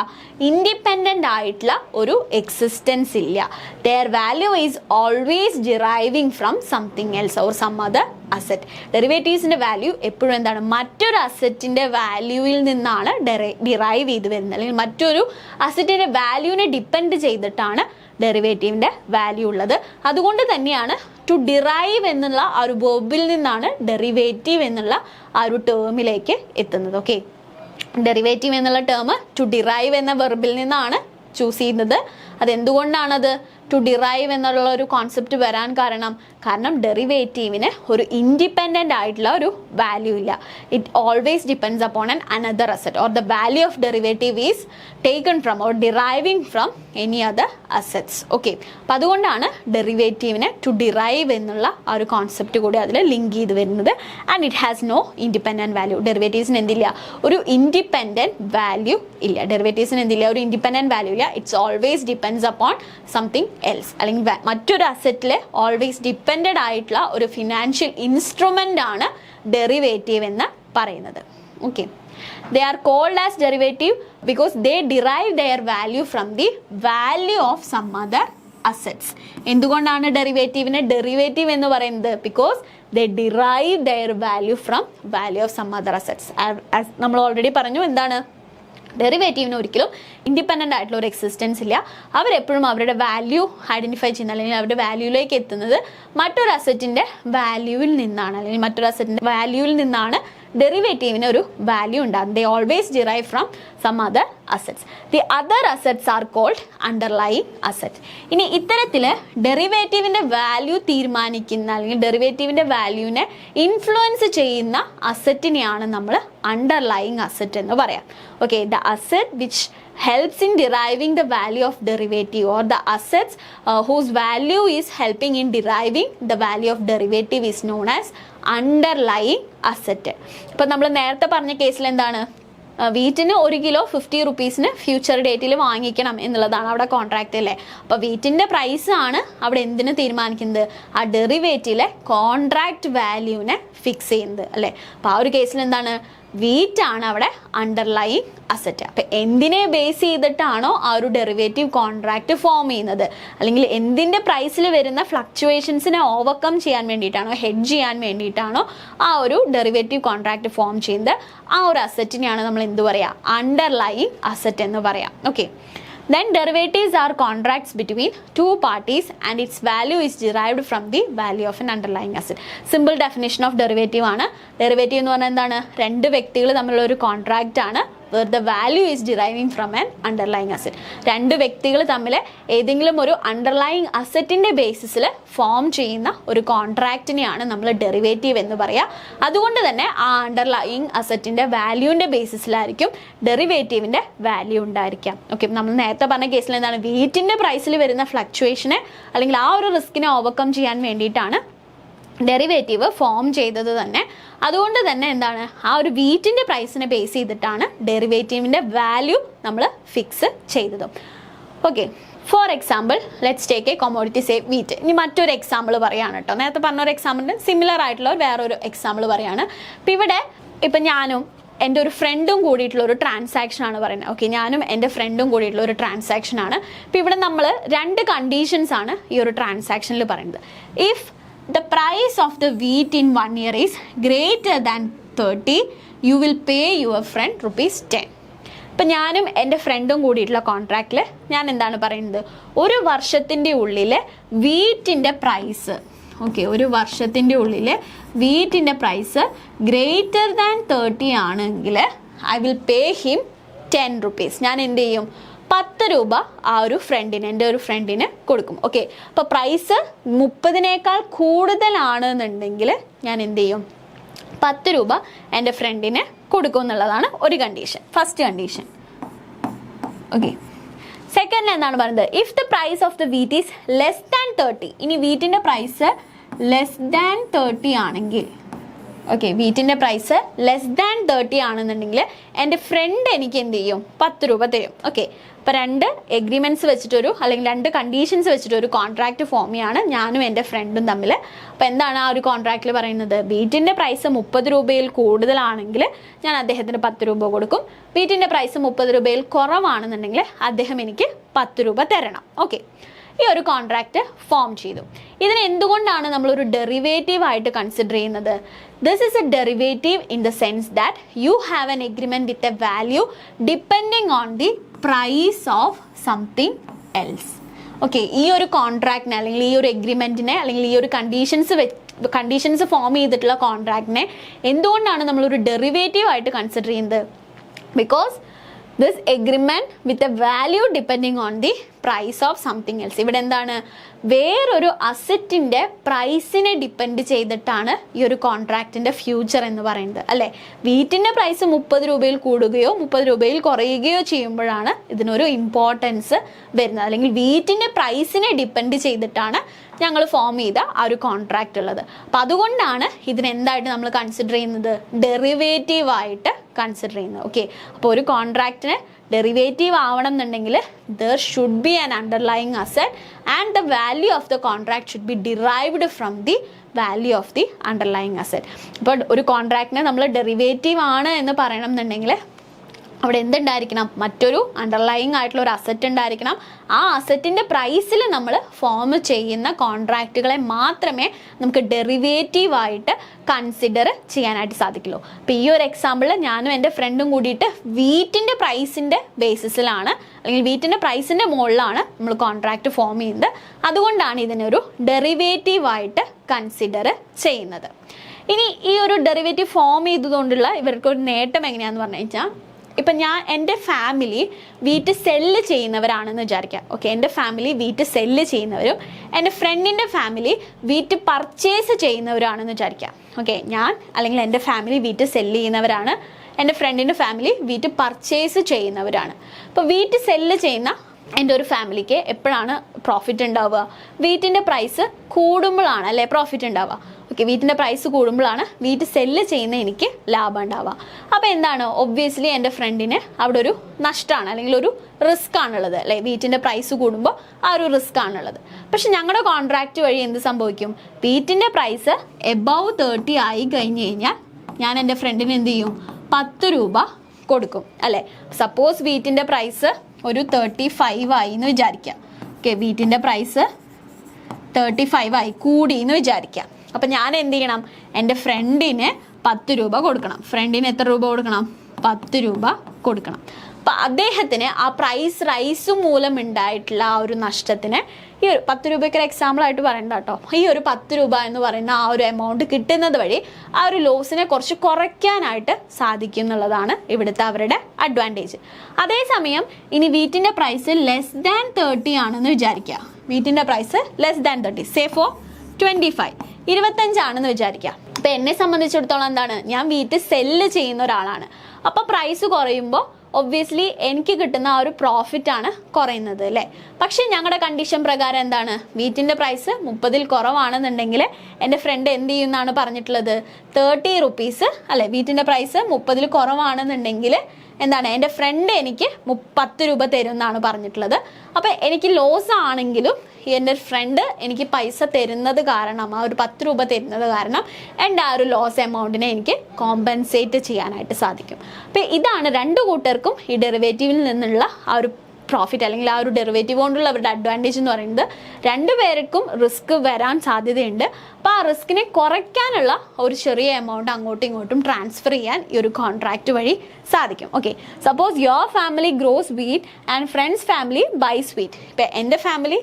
ഇൻഡിപെൻഡൻ്റ് ആയിട്ടുള്ള ഒരു എക്സിസ്റ്റൻസ് ഇല്ല. Their value is always deriving from something else or some other asset. ഡെറിവേറ്റീവ്സിൻ്റെ വാല്യൂ എപ്പോഴും എന്താണ്? മറ്റൊരു അസറ്റിൻ്റെ വാല്യൂവിൽ നിന്നാണ് ഡിറൈവ് ചെയ്ത് വരുന്നത്, അല്ലെങ്കിൽ മറ്റൊരു അസറ്റിൻ്റെ വാല്യൂവിനെ ഡിപ്പെൻഡ് ചെയ്തിട്ടാണ് ഡെറിവേറ്റീവിൻ്റെ വാല്യൂ ഉള്ളത്. അതുകൊണ്ട് തന്നെയാണ് ടു ഡിറൈവ് എന്നുള്ള ആ ഒരു വെർബിൽ നിന്നാണ് ഡെറിവേറ്റീവ് എന്നുള്ള ആ ഒരു ടേമിലേക്ക് എത്തുന്നത്. ഓക്കെ, ഡെറിവേറ്റീവ് എന്നുള്ള ടേം ടു ഡിറൈവ് എന്ന വെർബിൽ നിന്നാണ് ചൂസ് ചെയ്യുന്നത്. അതെന്തുകൊണ്ടാണത്? ടു ഡിറൈവ് എന്നുള്ള ഒരു കോൺസെപ്റ്റ് വരാൻ കാരണം ഡെറിവേറ്റീവിന് ഒരു ഇൻഡിപെൻഡൻ്റ് ആയിട്ടുള്ള ഒരു വാല്യൂ ഇല്ല. It always depends upon an another asset or the value of derivative is taken from or deriving from any other assets. Okay, അപ്പം അതുകൊണ്ടാണ് ഡെറിവേറ്റീവിനെ ടു ഡിറൈവ് എന്നുള്ള ആ ഒരു കോൺസെപ്റ്റ് കൂടി അതിൽ ലിങ്ക് ചെയ്ത് വരുന്നത്. And it has no independent value. ഡെറിവേറ്റീവ്സിന് എന്തില്ല, ഒരു ഇൻഡിപെൻഡൻറ്റ് വാല്യൂ ഇല്ല. ഡെറിവേറ്റീവ്സിന് എന്തില്ല, ഒരു ഇൻഡിപെൻഡൻറ്റ് വാല്യൂ ഇല്ല. It's always depends upon something else. അല്ലെങ്കിൽ മറ്റൊരു അസറ്റിൽ ഓൾവേസ് ഡിപ്പെൻഡഡ് ആയിട്ടുള്ള ഒരു ഫിനാൻഷ്യൽ ഇൻസ്ട്രുമെൻ്റ് ആണ് ഡെറിവേറ്റീവ് എന്ന് പറയുന്നത്. Okay, they are called as derivative because they derive their value from the value of some other assets. എന്തുകൊണ്ടാണ് ഡെറിവേറ്റീവിനെ derivative എന്ന് പറയുന്നത്? Because they derive their value from value of some other assets. നമ്മൾ already പറഞ്ഞു എന്താണ്, ഡെറിവേറ്റീവിന് ഒരിക്കലും independent ആയിട്ടുള്ള ഒരു എക്സിസ്റ്റൻസ് ഇല്ല. അവരെപ്പോഴും അവരുടെ വാല്യൂ ഐഡൻറ്റിഫൈ ചെയ്യുന്നത് അല്ലെങ്കിൽ അവരുടെ വാല്യൂയിലേക്ക് എത്തുന്നത് മറ്റൊരു അസറ്റിൻ്റെ വാല്യൂവിൽ നിന്നാണ്, അല്ലെങ്കിൽ മറ്റൊരു അസറ്റിൻ്റെ വാല്യൂവിൽ നിന്നാണ് ഡെറിവേറ്റീവിന് ഒരു വാല്യൂ ഉണ്ടാകും. They always derive from some other assets. The other assets are called underlying asset. ഇനി ഇത്തരത്തിൽ ഡെറിവേറ്റീവിൻ്റെ വാല്യൂ തീരുമാനിക്കുന്ന അല്ലെങ്കിൽ ഡെറിവേറ്റീവിൻ്റെ വാല്യൂവിനെ ഇൻഫ്ലുവൻസ് ചെയ്യുന്ന അസറ്റിനെയാണ് നമ്മൾ അണ്ടർലൈയിങ് അസറ്റ് എന്ന് പറയാം. Okay, the asset which helps in deriving the value of derivative or the assets whose value is helping in deriving the value of derivative is known as underlying asset. ഇപ്പം നമ്മൾ നേരത്തെ പറഞ്ഞ കേസിൽ എന്താണ്, വീറ്റിന് 1 kilo 50 റുപ്പീസിന് future ഡേറ്റിൽ വാങ്ങിക്കണം എന്നുള്ളതാണ് അവിടെ contract അല്ലേ. അപ്പോൾ വീറ്റിൻ്റെ പ്രൈസ് ആണ് അവിടെ എന്തിനു തീരുമാനിക്കുന്നത്, ആ ഡെറിവേറ്റീവിലെ കോൺട്രാക്റ്റ് വാല്യൂവിനെ ഫിക്സ് ചെയ്യുന്നത് അല്ലേ. അപ്പോൾ ആ ഒരു കേസിൽ എന്താണ്, വീറ്റാണ് അവിടെ അണ്ടർലൈയിങ് അസറ്റ്. അപ്പം എന്തിനെ ബേസ് ചെയ്തിട്ടാണോ ആ ഒരു ഡെറിവേറ്റീവ് കോൺട്രാക്റ്റ് ഫോം ചെയ്യുന്നത്, അല്ലെങ്കിൽ എന്തിൻ്റെ പ്രൈസിൽ വരുന്ന ഫ്ലക്ച്വേഷൻസിനെ ഓവർകം ചെയ്യാൻ വേണ്ടിയിട്ടാണോ, ഹെഡ്ജ് ചെയ്യാൻ വേണ്ടിയിട്ടാണോ ആ ഒരു ഡെറിവേറ്റീവ് കോൺട്രാക്റ്റ് ഫോം ചെയ്യുന്നത്, ആ ഒരു അസറ്റിനെയാണ് നമ്മൾ എന്ത് പറയുക, അണ്ടർലൈയിങ് അസറ്റ് എന്ന് പറയാം. Okay, then derivatives are contracts between two parties and its value is derived from the value of an underlying asset. Simple definition of derivative ആണ്. ഡെറിവേറ്റീവ് എന്ന് പറഞ്ഞാൽ എന്താണ്, രണ്ട് വ്യക്തികൾ തമ്മിലുള്ള ഒരു കോൺട്രാക്റ്റ് ആണ് where the value is deriving from an underlying asset. രണ്ട് വ്യക്തികൾ തമ്മിൽ ഏതെങ്കിലും ഒരു അണ്ടർലൈയിങ് അസറ്റിൻ്റെ ബേസിസിൽ ഫോം ചെയ്യുന്ന ഒരു കോൺട്രാക്റ്റിനെയാണ് നമ്മൾ ഡെറിവേറ്റീവ് എന്ന് പറയുക. അതുകൊണ്ട് തന്നെ ആ അണ്ടർലൈയിങ് അസറ്റിൻ്റെ വാല്യൂവിൻ്റെ ബേസിസിലായിരിക്കും ഡെറിവേറ്റീവിൻ്റെ വാല്യൂ ഉണ്ടായിരിക്കാം. ഓക്കെ, നമ്മൾ നേരത്തെ പറഞ്ഞ കേസിൽ എന്താണ്, വീറ്റിൻ്റെ പ്രൈസിൽ വരുന്ന ഫ്ലക്ച്വേഷനെ അല്ലെങ്കിൽ ആ ഒരു റിസ്കിനെ ഓവർകം ചെയ്യാൻ വേണ്ടിയിട്ടാണ് ഡെറിവേറ്റീവ് ഫോം ചെയ്തത് തന്നെ. അതുകൊണ്ട് തന്നെ എന്താണ്, ആ ഒരു വീറ്റിൻ്റെ പ്രൈസിനെ ബേസ് ചെയ്തിട്ടാണ് ഡെറിവേറ്റീവിൻ്റെ വാല്യൂ നമ്മൾ ഫിക്സ് ചെയ്തതും. Okay, for example let's take A commodity say wheat. ഇനി മറ്റൊരു എക്സാമ്പിൾ പറയുകയാണ് കേട്ടോ. നേരത്തെ പറഞ്ഞൊരു എക്സാമ്പിളിന് സിമിലർ ആയിട്ടുള്ള വേറൊരു എക്സാമ്പിൾ പറയുകയാണ്. ഇപ്പം ഇവിടെ ഇപ്പം ഞാനും എൻ്റെ ഒരു ഫ്രണ്ടും കൂടിയിട്ടുള്ള ഒരു ട്രാൻസാക്ഷനാണ് പറയുന്നത്. ഓക്കെ, ഞാനും എൻ്റെ ഫ്രണ്ടും കൂടിയിട്ടുള്ള ഒരു ട്രാൻസാക്ഷനാണ്. ഇപ്പം ഇവിടെ നമ്മൾ 2 കണ്ടീഷൻസ് ആണ് ഈ ഒരു ട്രാൻസാക്ഷനിൽ പറയുന്നത്. If the price of the wheat in 1 year is greater than 30, you will pay your friend ₹10. ഇപ്പം ഞാനും എൻ്റെ ഫ്രണ്ടും കൂടിയിട്ടുള്ള കോൺട്രാക്റ്റിൽ ഞാൻ എന്താണ് പറയുന്നത്, ഒരു വർഷത്തിൻ്റെ ഉള്ളിൽ വീറ്റിൻ്റെ പ്രൈസ്, ഓക്കെ, ഒരു വർഷത്തിൻ്റെ ഉള്ളിൽ വീറ്റിൻ്റെ പ്രൈസ് ഗ്രേറ്റർ ദാൻ 30 ആണെങ്കിൽ ഐ വിൽ പേ ഹിം ₹10. ഞാൻ എന്ത് ചെയ്യും, 10 രൂപ ആ ഒരു ഫ്രണ്ടിന്, എൻ്റെ ഒരു ഫ്രണ്ടിന് കൊടുക്കും. ഓക്കെ, അപ്പോൾ പ്രൈസ് 30-നേക്കാൾ കൂടുതലാണെന്നുണ്ടെങ്കിൽ ഞാൻ എന്ത് ചെയ്യും, 10 രൂപ എൻ്റെ ഫ്രണ്ടിന് കൊടുക്കും എന്നുള്ളതാണ് ഒരു കണ്ടീഷൻ, ഫസ്റ്റ് കണ്ടീഷൻ. ഓക്കെ, സെക്കൻഡിൽ എന്താണ് പറയുന്നത്, if the price of the wheat is less than 30. ഇനി വീറ്റിൻ്റെ പ്രൈസ് ലെസ് ദാൻ 30 ആണെങ്കിൽ, ഓക്കെ, വീറ്റിൻ്റെ പ്രൈസ് ലെസ് ദാൻ 30 ആണെന്നുണ്ടെങ്കിൽ എൻ്റെ ഫ്രണ്ട് എനിക്ക് എന്ത് ചെയ്യും, 10 രൂപ തരും. ഓക്കെ, അപ്പോൾ 2 എഗ്രിമെൻറ്റ്സ് വെച്ചിട്ടൊരു അല്ലെങ്കിൽ 2 കണ്ടീഷൻസ് വെച്ചിട്ടൊരു കോൺട്രാക്റ്റ് ഫോം ചെയ്യാണ് ഞാനും എൻ്റെ ഫ്രണ്ടും തമ്മിൽ. അപ്പോൾ എന്താണ് ആ ഒരു കോൺട്രാക്റ്റിൽ പറയുന്നത്, വീറ്റിൻ്റെ പ്രൈസ് 30 രൂപയിൽ കൂടുതലാണെങ്കിൽ ഞാൻ അദ്ദേഹത്തിന് 10 രൂപ കൊടുക്കും. വീറ്റിൻ്റെ പ്രൈസ് 30 രൂപയിൽ കുറവാണെന്നുണ്ടെങ്കിൽ അദ്ദേഹം എനിക്ക് 10 രൂപ തരണം. ഓക്കെ, ഈ ഒരു കോൺട്രാക്റ്റ് ഫോം ചെയ്തു. ഇതിനെ എന്തുകൊണ്ടാണ് നമ്മളൊരു ഡെറിവേറ്റീവ് ആയിട്ട് കൺസിഡർ ചെയ്യുന്നത്? This is a derivative in the sense that you have an agreement with a value depending on the price of something else. Okay, ഈ ഒരു കോൺട്രാക്റ്റിനെ അല്ലെങ്കിൽ ഈ ഒരു എഗ്രിമെൻറ്റിനെ അല്ലെങ്കിൽ ഈ ഒരു കണ്ടീഷൻസ് ഫോം ചെയ്തിട്ടുള്ള കോൺട്രാക്റ്റിനെ എന്തുകൊണ്ടാണ് നമ്മളൊരു ഡെറിവേറ്റീവ് ആയിട്ട് കൺസിഡർ ചെയ്യുന്നത്? Because this agreement with a value depending on the price of something else. ഇവിടെ എന്താണ്, വേറൊരു അസറ്റിൻ്റെ പ്രൈസിനെ ഡിപ്പെൻഡ് ചെയ്തിട്ടാണ് ഈ ഒരു കോൺട്രാക്റ്റിൻ്റെ ഫ്യൂച്ചർ എന്ന് പറയുന്നത് അല്ലേ. വീറ്റിൻ്റെ പ്രൈസ് 30 രൂപയിൽ കൂടുകയോ 30 രൂപയിൽ കുറയുകയോ ചെയ്യുമ്പോഴാണ് ഇതിനൊരു ഇമ്പോർട്ടൻസ് വരുന്നത്, അല്ലെങ്കിൽ വീറ്റിൻ്റെ പ്രൈസിനെ ഡിപ്പെൻഡ് ചെയ്തിട്ടാണ് ഞങ്ങൾ ഫോം ചെയ്ത ആ ഒരു കോൺട്രാക്റ്റ് ഉള്ളത്. അപ്പം അതുകൊണ്ടാണ് ഇതിനെന്തായിട്ട് നമ്മൾ കൺസിഡർ ചെയ്യുന്നത്, ഡെറിവേറ്റീവ് ആയിട്ട് കൺസിഡർ ചെയ്യുന്നത്. ഓക്കെ, അപ്പോൾ ഒരു കോൺട്രാക്റ്റിന് ഡെറിവേറ്റീവ് ആവണം എന്നുണ്ടെങ്കിൽ there should be an underlying asset and the value of the contract should be derived from the value of the underlying asset. അപ്പോൾ ഒരു കോൺട്രാക്റ്റിനെ നമ്മൾ ഡെറിവേറ്റീവ് ആണ് എന്ന് പറയണം എന്നുണ്ടെങ്കിൽ അവിടെ എന്തുണ്ടായിരിക്കണം, മറ്റൊരു അണ്ടർലൈങ് ആയിട്ടുള്ള ഒരു അസറ്റ് ഉണ്ടായിരിക്കണം. ആ അസറ്റിൻ്റെ പ്രൈസിൽ നമ്മൾ ഫോം ചെയ്യുന്ന കോൺട്രാക്റ്റുകളെ മാത്രമേ നമുക്ക് ഡെറിവേറ്റീവായിട്ട് കൺസിഡർ ചെയ്യാനായിട്ട് സാധിക്കുള്ളൂ. അപ്പോൾ ഈ ഒരു എക്സാമ്പിളിൽ ഞാനും എൻ്റെ ഫ്രണ്ടും കൂടിയിട്ട് വീറ്റിൻ്റെ പ്രൈസിൻ്റെ ബേസിസിലാണ്, അല്ലെങ്കിൽ വീറ്റിൻ്റെ പ്രൈസിൻ്റെ മുകളിലാണ് നമ്മൾ കോൺട്രാക്റ്റ് ഫോം ചെയ്യുന്നത്. അതുകൊണ്ടാണ് ഇതിനൊരു ഡെറിവേറ്റീവായിട്ട് കൺസിഡർ ചെയ്യുന്നത്. ഇനി ഈ ഒരു ഡെറിവേറ്റീവ് ഫോം ചെയ്തതുകൊണ്ടുള്ള ഇവർക്കൊരു നേട്ടം എങ്ങനെയാണെന്ന് പറഞ്ഞു കഴിഞ്ഞാൽ, ഇപ്പം എൻ്റെ ഫാമിലി വീറ്റ് സെല്ല് ചെയ്യുന്നവരാണെന്ന് വിചാരിക്കാം. ഓക്കെ, എൻ്റെ ഫാമിലി വീറ്റ് സെല്ല് ചെയ്യുന്നവരും എൻ്റെ ഫ്രണ്ടിൻ്റെ ഫാമിലി വീറ്റ് പർച്ചേസ് ചെയ്യുന്നവരാണെന്ന് വിചാരിക്കാം. ഓക്കെ, ഞാൻ അല്ലെങ്കിൽ എൻ്റെ ഫാമിലി വീറ്റ് സെല്ല് ചെയ്യുന്നവരാണ്, എൻ്റെ ഫ്രണ്ടിൻ്റെ ഫാമിലി വീറ്റ് പർച്ചേസ് ചെയ്യുന്നവരാണ്. അപ്പോൾ വീറ്റ് സെല്ല് ചെയ്യുന്ന എൻ്റെ ഒരു ഫാമിലിക്ക് എപ്പോഴാണ് പ്രോഫിറ്റ് ഉണ്ടാവുക, വീറ്റിൻ്റെ പ്രൈസ് കൂടുമ്പോഴാണ് അല്ലേ പ്രോഫിറ്റ് ഉണ്ടാവുക. ഓക്കെ, വീറ്റിൻ്റെ പ്രൈസ് കൂടുമ്പോഴാണ് വീറ്റ് സെല്ല് ചെയ്യുന്ന എനിക്ക് ലാഭം ഉണ്ടാവുക. അപ്പോൾ എന്താണ്, ഒബ്വിയസ്ലി എൻ്റെ ഫ്രണ്ടിന് അവിടെ ഒരു നഷ്ടമാണ്, അല്ലെങ്കിൽ ഒരു റിസ്ക് ആണുള്ളത് അല്ലേ. വീറ്റിൻ്റെ പ്രൈസ് കൂടുമ്പോൾ ആ ഒരു റിസ്ക് ആണുള്ളത്. പക്ഷെ ഞങ്ങളുടെ കോൺട്രാക്റ്റ് വഴി എന്ത് സംഭവിക്കും, വീറ്റിൻ്റെ പ്രൈസ് എബവ് 30 ആയി കഴിഞ്ഞ് കഴിഞ്ഞാൽ ഞാൻ എൻ്റെ ഫ്രണ്ടിന് എന്ത് ചെയ്യും, 10 രൂപ കൊടുക്കും അല്ലേ. സപ്പോസ് വീറ്റിൻ്റെ പ്രൈസ് ഒരു 35 ആയി എന്ന് വിചാരിക്കാം. ഓക്കെ, വീറ്റിൻ്റെ പ്രൈസ് 35 ആയി കൂടി എന്ന് വിചാരിക്കാം. അപ്പം ഞാൻ എന്ത് ചെയ്യണം, എൻ്റെ ഫ്രണ്ടിന് 10 രൂപ കൊടുക്കണം. ഫ്രണ്ടിന് എത്ര രൂപ കൊടുക്കണം, 10 രൂപ കൊടുക്കണം. അപ്പം അദ്ദേഹത്തിന് ആ പ്രൈസ് റൈസ് മൂലം ഉണ്ടായിട്ടുള്ള ആ ഒരു നഷ്ടത്തിന് ഈ ഒരു 10 രൂപയ്ക്ക് ഒരു എക്സാമ്പിളായിട്ട് പറയണ്ട കേട്ടോ, ഈ ഒരു 10 രൂപ എന്ന് പറയുന്ന ആ ഒരു എമൗണ്ട് കിട്ടുന്നത് വഴി ആ ഒരു ലോസിനെ കുറച്ച് കുറയ്ക്കാനായിട്ട് സാധിക്കും എന്നുള്ളതാണ് ഇവിടുത്തെ അവരുടെ അഡ്വാൻറ്റേജ്. അതേസമയം ഇനി വീറ്റിൻ്റെ പ്രൈസ് ലെസ് ദാൻ 30 ആണെന്ന് വിചാരിക്കുക. വീറ്റിൻ്റെ price less than 30, say for 25 ആണെന്ന് വിചാരിക്കുക. അപ്പം എന്നെ സംബന്ധിച്ചിടത്തോളം എന്താണ്, ഞാൻ വീറ്റ് സെല്ല് ചെയ്യുന്ന ഒരാളാണ്. അപ്പോൾ പ്രൈസ് കുറയുമ്പോൾ ഒബ്വിയസ്ലി എനിക്ക് കിട്ടുന്ന ആ ഒരു പ്രോഫിറ്റ് ആണ് കുറയുന്നത് അല്ലേ. പക്ഷേ ഞങ്ങളുടെ കണ്ടീഷൻ പ്രകാരം എന്താണ്, വീറ്റിൻ്റെ പ്രൈസ് 30 കുറവാണെന്നുണ്ടെങ്കിൽ എൻ്റെ ഫ്രണ്ട് എന്ത് ചെയ്യുമെന്നാണ് പറഞ്ഞിട്ടുള്ളത്, 30 റുപ്പീസ് അല്ലേ. വീറ്റിൻ്റെ പ്രൈസ് 30 കുറവാണെന്നുണ്ടെങ്കിൽ എന്താണ്, എൻ്റെ ഫ്രണ്ട് എനിക്ക് 10 രൂപ തരും എന്നാണ് പറഞ്ഞിട്ടുള്ളത്. അപ്പോൾ എനിക്ക് ലോസ് ആണെങ്കിലും എൻ്റെ ഫ്രണ്ട് എനിക്ക് പൈസ തരുന്നത് കാരണം, ആ ഒരു 10 രൂപ തരുന്നത് കാരണം എൻ്റെ ആ ഒരു ലോസ് എമൗണ്ടിനെ എനിക്ക് കോമ്പൻസേറ്റ് ചെയ്യാനായിട്ട് സാധിക്കും. അപ്പോൾ ഇതാണ് രണ്ട് കൂട്ടർക്കും ഈ ഡെറിവേറ്റീവിൽ നിന്നുള്ള ആ ഒരു പ്രോഫിറ്റ്, അല്ലെങ്കിൽ ആ ഒരു ഡെറിവേറ്റീവ് കൊണ്ടുള്ള അവരുടെ അഡ്വാൻറ്റേജ് എന്ന് പറയുന്നത്, രണ്ടുപേർക്കും റിസ്ക് വരാൻ സാധ്യതയുണ്ട്. അപ്പോൾ ആ റിസ്കിനെ കുറയ്ക്കാനുള്ള ഒരു ചെറിയ എമൗണ്ട് അങ്ങോട്ടും ഇങ്ങോട്ടും ട്രാൻസ്ഫർ ചെയ്യാൻ ഈ ഒരു കോൺട്രാക്റ്റ് വഴി സാധിക്കും. Okay, suppose your family grows wheat and friends family buys wheat. ഇപ്പം എൻ്റെ ഫാമിലി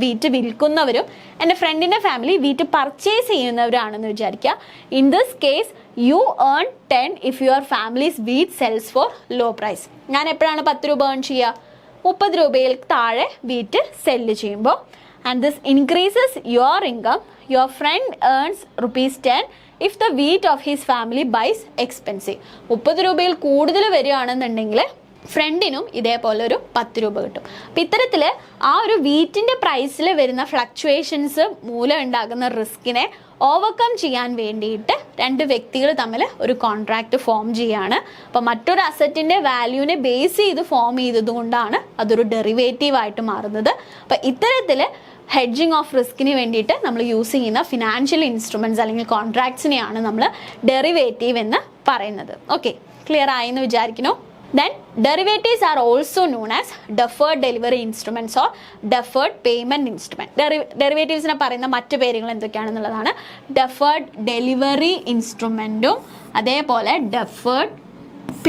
വീറ്റ് വിൽക്കുന്നവരും എൻ്റെ ഫ്രണ്ടിൻ്റെ ഫാമിലി വീറ്റ് പർച്ചേസ് ചെയ്യുന്നവരാണെന്ന് വിചാരിക്കുക. In this case you earn 10 if your families wheat sells for low price. ഞാൻ എപ്പോഴാണ് 10 രൂപ ഏൺ ചെയ്യുക, 30 രൂപയിൽ താഴെ വീറ്റ് സെല്ല് ചെയ്യുമ്പോൾ. And this increases your income. Your friend earns ₹10 if the wheat of his family buys expensive. 30 രൂപയിൽ കൂടുതൽ വരികയാണെന്നുണ്ടെങ്കിൽ ഫ്രണ്ടിനും ഇതേപോലെ ഒരു 10 രൂപ കിട്ടും. അപ്പം ഇത്തരത്തിൽ ആ ഒരു വീറ്റിൻ്റെ പ്രൈസിൽ വരുന്ന ഫ്ലക്ച്വേഷൻസ് മൂലം ഉണ്ടാകുന്ന റിസ്കിനെ ഓവർകം ചെയ്യാൻ വേണ്ടിയിട്ട് രണ്ട് വ്യക്തികൾ തമ്മിൽ ഒരു കോൺട്രാക്റ്റ് ഫോം ചെയ്യുകയാണ്. അപ്പോൾ മറ്റൊരു അസറ്റിൻ്റെ വാല്യൂവിനെ ബേസ് ചെയ്ത് ഫോം ചെയ്തത് കൊണ്ടാണ് അതൊരു ഡെറിവേറ്റീവായിട്ട് മാറുന്നത്. അപ്പോൾ ഇത്തരത്തിൽ ഹെഡ്ജിങ് ഓഫ് റിസ്കിന് വേണ്ടിയിട്ട് നമ്മൾ യൂസ് ചെയ്യുന്ന ഫിനാൻഷ്യൽ ഇൻസ്ട്രുമെൻറ്റ്സ് അല്ലെങ്കിൽ കോൺട്രാക്ട്സിനെയാണ് നമ്മൾ ഡെറിവേറ്റീവ് എന്ന് പറയുന്നത്. ഓക്കെ, ക്ലിയർ ആയി എന്ന് വിചാരിക്കുന്നു. Then derivatives are also known as deferred delivery instruments or deferred payment instrument. Derivatives-നെ പറയുന്ന മറ്റു പേരുകൾ എന്തൊക്കെയാണെന്നുള്ളതാണ്, deferred delivery instrument-ഉം അതേപോലെ deferred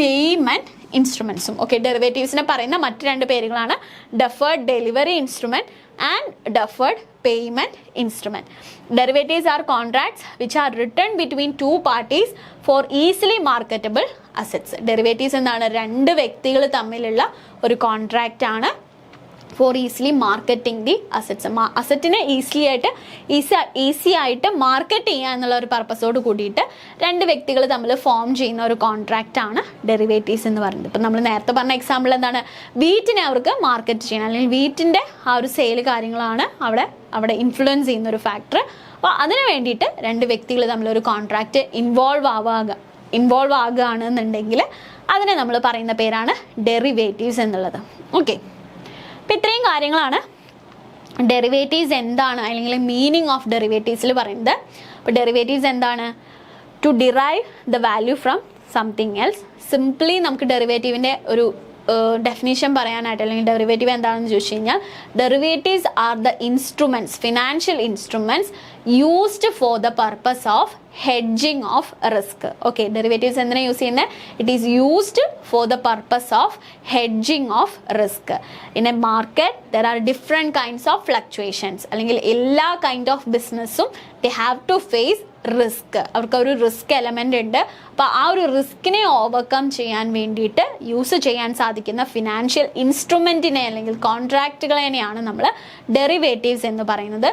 payment ഇൻസ്ട്രുമെൻസും. ഓക്കെ, ഡെറിവേറ്റീവ്സിനെ പറയുന്ന മറ്റ് രണ്ട് പേരുകളാണ് deferred delivery instrument and deferred payment instrument. Derivatives are contracts which are written between two parties for easily marketable assets. Derivatives എന്താണ്, രണ്ട് വ്യക്തികൾ തമ്മിലുള്ള ഒരു കോൺട്രാക്റ്റ് ആണ്. For easily marketing the assets. അസറ്റിനെ ഈസി ആയിട്ട് മാർക്കറ്റ് ചെയ്യുക എന്നുള്ള ഒരു പർപ്പസോട് കൂടിയിട്ട് രണ്ട് വ്യക്തികൾ തമ്മിൽ ഫോം ചെയ്യുന്ന ഒരു കോൺട്രാക്റ്റ് ആണ് ഡെറിവേറ്റീവ്സ് എന്ന് പറയുന്നത്. ഇപ്പം നമ്മൾ നേരത്തെ പറഞ്ഞ എക്സാമ്പിൾ എന്താണ്, വീറ്റിനെ അവർക്ക് മാർക്കറ്റ് ചെയ്യണം, അല്ലെങ്കിൽ വീറ്റിൻ്റെ ആ ഒരു സെയിൽ കാര്യങ്ങളാണ് അവിടെ ഇൻഫ്ലുവൻസ് ചെയ്യുന്ന ഒരു ഫാക്ടർ. അപ്പോൾ അതിന് വേണ്ടിയിട്ട് രണ്ട് വ്യക്തികൾ തമ്മിലൊരു കോൺട്രാക്റ്റ് ഇൻവോൾവ് ആകുകയാണെന്നുണ്ടെങ്കിൽ അതിനെ നമ്മൾ പറയുന്ന പേരാണ് ഡെറിവേറ്റീവ്സ് എന്നുള്ളത്. ഓക്കെ, അപ്പം ഇത്രയും കാര്യങ്ങളാണ് ഡെറിവേറ്റീവ്സ് എന്താണ്, അല്ലെങ്കിൽ മീനിങ് ഓഫ് ഡെറിവേറ്റീവ്സിൽ പറയുന്നത്. അപ്പോൾ ഡെറിവേറ്റീവ്സ് എന്താണ്? To derive the value from something else. Simply നമുക്ക് ഡെറിവേറ്റീവിൻ്റെ ഒരു ഡെഫിനേഷൻ പറയാനായിട്ട്, അല്ലെങ്കിൽ ഡെറിവേറ്റീവ് എന്താണെന്ന് ചോദിച്ചു കഴിഞ്ഞാൽ, derivatives are the instruments, financial instruments used for the purpose of hedging of risk. Okay, derivatives എന്തിനാണ് യൂസ് ചെയ്യുന്നത്? It is used for the purpose of hedging of risk. In a market there are different kinds of fluctuations, അല്ലെങ്കിൽ എല്ലാ kind of ബിസിനസ്സും they have to face risk. അവർക്ക് ഒരു risk element ഉണ്ട്. അപ്പോൾ ആ ഒരു റിസ്കിനെ ഓവർകം ചെയ്യാൻ വേണ്ടിയിട്ട് യൂസ് ചെയ്യാൻ സാധിക്കുന്ന ഫിനാൻഷ്യൽ ഇൻസ്ട്രുമെൻറ്റിനെ അല്ലെങ്കിൽ കോൺട്രാക്റ്റുകളെയാണ് നമ്മൾ ഡെറിവേറ്റീവ്സ് എന്ന് പറയുന്നത്.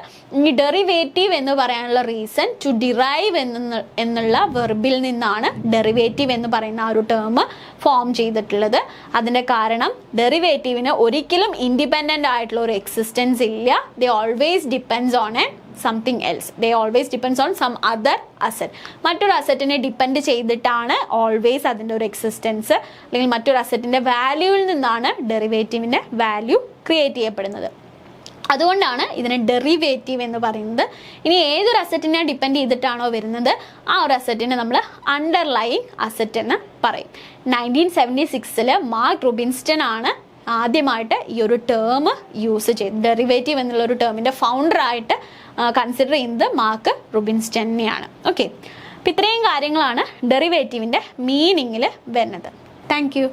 ഈ ഡെറിവേറ്റീവ് എന്ന് പറയാനുള്ള റീസൺ ടു ഡിറൈവ് എന്നുള്ള വെർബിൽ നിന്നാണ് ഡെറിവേറ്റീവ് എന്ന് പറയുന്ന ആ ഒരു ടേം ഫോം ചെയ്തിട്ടുള്ളത്. അതിൻ്റെ കാരണം ഡെറിവേറ്റീവിന് ഒരിക്കലും ഇൻഡിപെൻഡൻ്റ് ആയിട്ടുള്ള ഒരു എക്സിസ്റ്റൻസ് ഇല്ല. They always depends on something else. They always depends on some other asset. മറ്റൊരു അസറ്റിനെ ഡിപ്പെൻഡ് ചെയ്തിട്ടാണ് ഓൾവേസ് അതിൻ്റെ ഒരു എക്സിസ്റ്റൻസ്, അല്ലെങ്കിൽ മറ്റൊരു അസറ്റിൻ്റെ വാല്യൂവിൽ നിന്നാണ് ഡെറിവേറ്റീവിൻ്റെ വാല്യൂ ക്രിയേറ്റ് ചെയ്യപ്പെടുന്നത്. അതുകൊണ്ടാണ് ഇതിനെ ഡെറിവേറ്റീവ് എന്ന് പറയുന്നത്. ഇനി ഏതൊരു അസറ്റിനെ ഡിപ്പെൻഡ് ചെയ്തിട്ടാണോ വരുന്നത്, ആ ഒരു അസറ്റിനെ നമ്മൾ അണ്ടർലൈയിങ് അസറ്റ് എന്ന് പറയും. 1976 മാർക്ക് റുബിൻസ്റ്റൺ ആണ് ആദ്യമായിട്ട് ഈ ഒരു ടേം യൂസ് ചെയ്ത്, ഡെറിവേറ്റീവ് എന്നുള്ളൊരു ടേമിൻ്റെ ഫൗണ്ടറായിട്ട് കൺസിഡർ ചെയ്യുന്നത് മാർക്ക് റുബിൻസ്റ്റണിനെയാണ്. ഓക്കെ, അപ്പോൾ ഇത്രയും കാര്യങ്ങളാണ് ഡെറിവേറ്റീവിൻ്റെ മീനിങ്ങിൽ വരുന്നത്. Thank you.